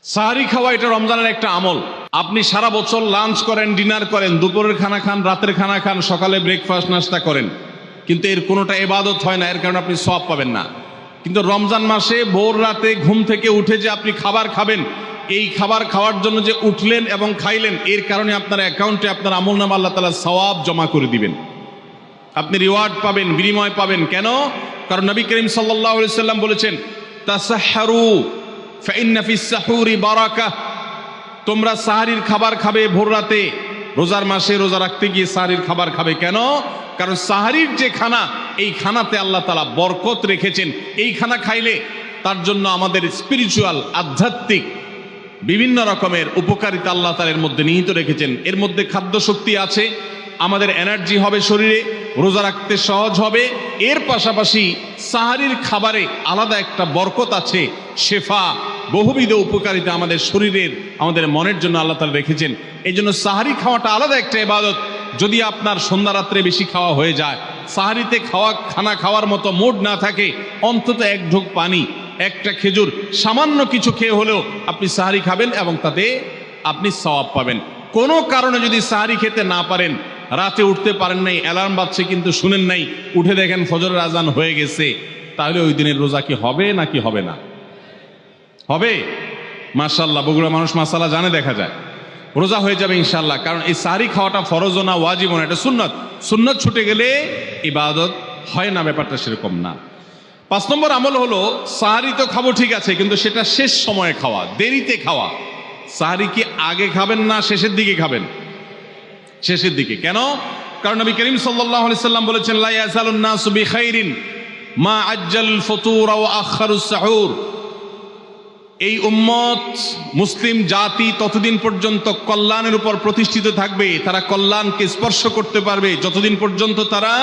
সাহারি খাওয়া এটা রমজানের একটা আমল। আপনি সারা বছর লাঞ্চ করেন, ডিনার করেন, দুপুরের খানা খান, রাতের খানা খান, সকালে ব্রেকফাস্ট নাস্তা করেন, কিন্তু এর কোনোটা ইবাদত হয় না, এর কারণে আপনি সওয়াব পাবেন না। কিন্তু রমজান মাসে ভোর রাতে ঘুম থেকে উঠে যে আপনি খাবার খাবেন, এই খাবার খাওয়ার জন্য যে উঠলেন এবং খাইলেন, এর কারণে আপনার অ্যাকাউন্টে আপনার আমলনামা আল্লাহ তাআলা সওয়াব জমা করে দিবেন। আপনি রিওয়ার্ড পাবেন, বিনিময় পাবেন। কেন? কারণ নবী করিম সাল্লাল্লাহু আলাইহি সাল্লাম বলেছেন, তাসাহহারু ফাইন্না ফিস সাহুরি বারাকাহ। তোমরা সাহারির খাবার খাবে ভোর রাতে। রোজার মাসে রোজা রাখতে গিয়ে সাহারির খাবার খাবে। কেন? কারণ সাহারির যে খানা, এই খানাতে আল্লাহ তাআলা বরকত রেখেছেন। এই খানা খাইলে তার জন্য আমাদের স্পিরিচুয়াল, আধ্যাত্মিক বিভিন্ন রকমের উপকারিতা আল্লাহ তাআলা এর মধ্যে নিহিত রেখেছেন। এর মধ্যে খাদ্য শক্তি আছে, আমাদের এনার্জি হবে শরীরে, রোজা রাখতে সহজ হবে। এর পাশাপাশি সাহারির খাবারে আলাদা একটা বরকত আছে, শেফা, বহুবিধ উপকারিতা আমাদের শরীরের, আমাদের মনের জন্য আল্লাহ তাআলা রেখেছেন। এই জন্য সাহারি খাওয়াটা আলাদা একটা ইবাদত। যদি আপনার সন্ধ্যা রাত্রে বেশি খাওয়া হয়ে যায়, সাহারিতে খানা খাওয়ার মতো মুড না থাকে, অন্তত এক ঢোক পানি, একটা খেজুর, সামান্য কিছু খেয়ে হলেও আপনি সাহারি খাবেন এবং তাতে আপনি সওয়াব পাবেন। কোনো কারণে যদি সাহারি খেতে না পারেন, রাতে উঠতে পারেন নাই, অ্যালার্ম বাজছে কিন্তু শুনেন নাই, উঠে দেখেন ফজরের আজান হয়ে গেছে, তাহলে ওই দিনের রোজা কি হবে নাকি হবে না? হবে। মাশাআল্লাহ, বগুড়া মানুষ মাসালা জানে, দেখা যায় রোজা হয়ে যাবে ইনশাআল্লাহ। কারণ এই সাহারি খাওয়াটা ফরজও না, ওয়াজিবও না, এটা সুন্নত। সুন্নত ছুটে গেলে ইবাদত হয় না, ব্যাপারটা সেরকম না। 5 নম্বর আমল হলো, সাহারি তো খাবো ঠিক আছে, কিন্তু সেটা শেষ সময়ে খাওয়া, দেরিতে খাওয়া। সাহারি কি আগে খাবেন না শেষের দিকে খাবেন? শেষের দিকে। কেন? কারণ নবী করিম সাল্লাল্লাহু আলাইহি সাল্লাম বলেছেন, লা ইয়াজালুন নাসু বিখাইরিন মা আজ্জালুল ফুতুর ওয়া আখারুস সাহুর। এই উম্মত, মুসলিম জাতি ততদিন পর্যন্ত কল্যাণের উপর প্রতিষ্ঠিত থাকবে, তারা কল্যাণকে স্পর্শ করতে পারবে যতদিন পর্যন্ত তারা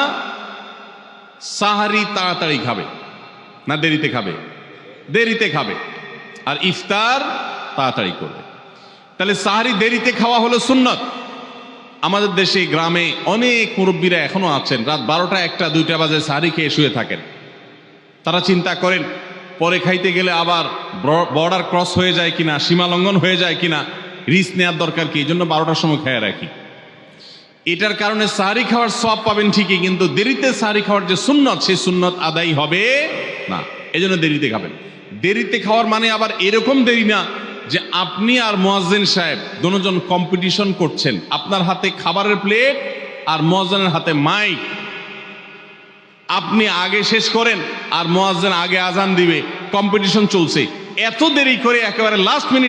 সাহারি তাড়াতাড়ি খাবে না দেরিতে খাবে? দেরিতে খাবে। আর ইফতার তাড়াতাড়ি করবে। তাহলে সাহারি দেরিতে খাওয়া হলো সুন্নত। আমাদের দেশে গ্রামে অনেক মুরব্বীরা এখনো আছেন, রাত 12টা, 1টা, 2টা বাজে সাহারি খেয়ে শুয়ে থাকেন। তারা চিন্তা করেন পরে খাইতে গেলে আবার বর্ডার ক্রস হয়ে যায় কিনা, সীমা লঙ্ঘন হয়ে যায় কিনা, রিস্ক নেওয়ার দরকার কি, এই জন্য 12টার সময় খেয়ে রাখি। এটার কারণে সাহারি খাওয়ার সওয়াব পাবেন ঠিকই, কিন্তু দেরিতে সাহারি খাওয়ার যে সুন্নত, সেই সুন্নত আদায় হবে না। এই জন্য দেরিতে খাবেন। দেরিতে খাওয়ার মানে আবার এরকম দেরি না যে আপনি আর মুয়াজ্জিন সাহেব দুজন কম্পিটিশন করছেন, আপনার হাতে খাবারের প্লেট আর মুয়াজ্জিনের হাতে মাইক, আপনি আগে শেষ করেন আর মুয়াজ্জিন আগে আজান দিবে, কম্পিটিশন চলছে। এত দেরি করে একেবারে লাস্ট মিনিট